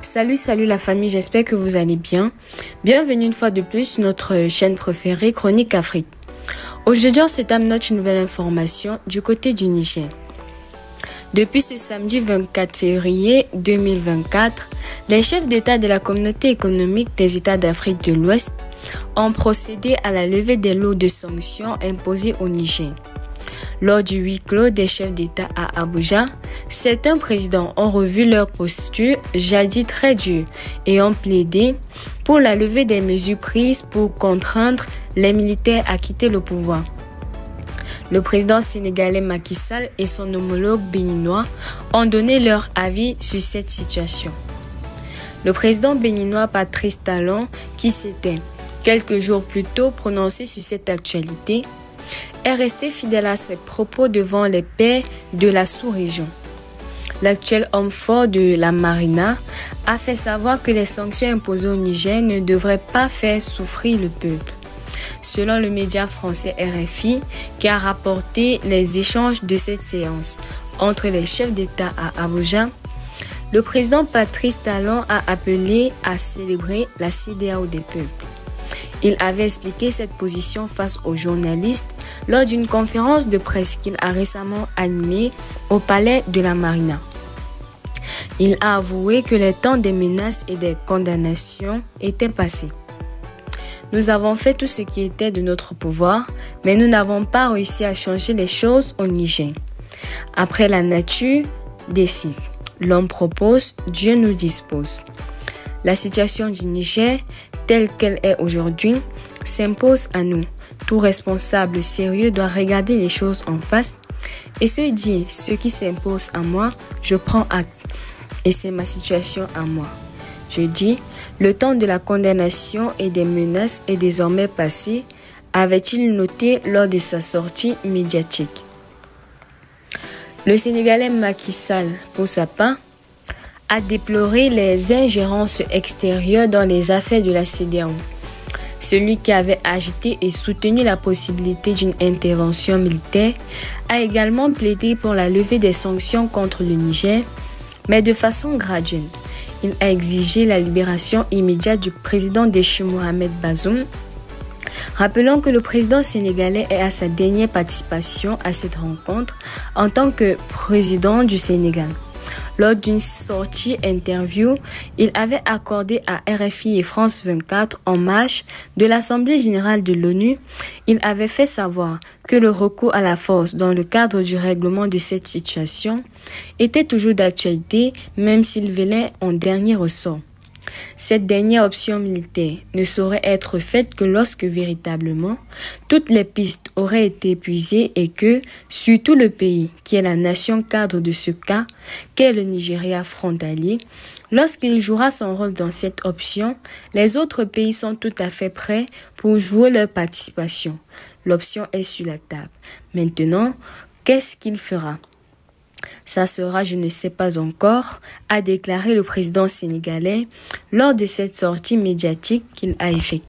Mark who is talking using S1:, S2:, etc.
S1: Salut la famille, j'espère que vous allez bien. Bienvenue une fois de plus sur notre chaîne préférée Chronique Afrique. Aujourd'hui, on se note une nouvelle information du côté du Niger. Depuis ce samedi 24 février 2024, les chefs d'État de la communauté économique des États d'Afrique de l'Ouest ont procédé à la levée des lots de sanctions imposés au Niger. Lors du huis clos des chefs d'État à Abuja, certains présidents ont revu leur posture jadis très dure et ont plaidé pour la levée des mesures prises pour contraindre les militaires à quitter le pouvoir. Le président sénégalais Macky Sall et son homologue béninois ont donné leur avis sur cette situation. Le président béninois Patrice Talon, qui s'était quelques jours plus tôt prononcé sur cette actualité, est resté fidèle à ses propos devant les pairs de la sous-région. L'actuel homme fort de la Marina a fait savoir que les sanctions imposées au Niger ne devraient pas faire souffrir le peuple. Selon le média français RFI, qui a rapporté les échanges de cette séance entre les chefs d'État à Abuja, le président Patrice Talon a appelé à célébrer la CEDEAO des peuples. Il avait expliqué cette position face aux journalistes lors d'une conférence de presse qu'il a récemment animée au palais de la Marina. Il a avoué que les temps des menaces et des condamnations étaient passés. Nous avons fait tout ce qui était de notre pouvoir, mais nous n'avons pas réussi à changer les choses au Niger. Après la nature décide, l'homme propose, Dieu nous dispose. La situation du Niger, telle qu'elle est aujourd'hui, s'impose à nous. Tout responsable sérieux doit regarder les choses en face et se dire ce qui s'impose à moi, je prends acte. Et c'est ma situation à moi. Je dis, le temps de la condamnation et des menaces est désormais passé, avait-il noté lors de sa sortie médiatique. Le Sénégalais Macky Sall, pour sa part, a déploré les ingérences extérieures dans les affaires de la CEDEAO. Celui qui avait agité et soutenu la possibilité d'une intervention militaire a également plaidé pour la levée des sanctions contre le Niger, mais de façon graduelle. Il a exigé la libération immédiate du président déchu Mohamed Bazoum. Rappelons que le président sénégalais est à sa dernière participation à cette rencontre en tant que président du Sénégal. Lors d'une sortie interview, il avait accordé à RFI et France 24 en marge de l'Assemblée générale de l'ONU, il avait fait savoir que le recours à la force dans le cadre du règlement de cette situation était toujours d'actualité, même s'il venait en dernier ressort. Cette dernière option militaire ne saurait être faite que lorsque véritablement toutes les pistes auraient été épuisées et que, surtout le pays qui est la nation cadre de ce cas, qu'est le Nigeria frontalier, lorsqu'il jouera son rôle dans cette option, les autres pays sont tout à fait prêts pour jouer leur participation. L'option est sur la table. Maintenant, qu'est-ce qu'il fera ? Ça sera, je ne sais pas encore, a déclaré le président sénégalais lors de cette sortie médiatique qu'il a effectuée.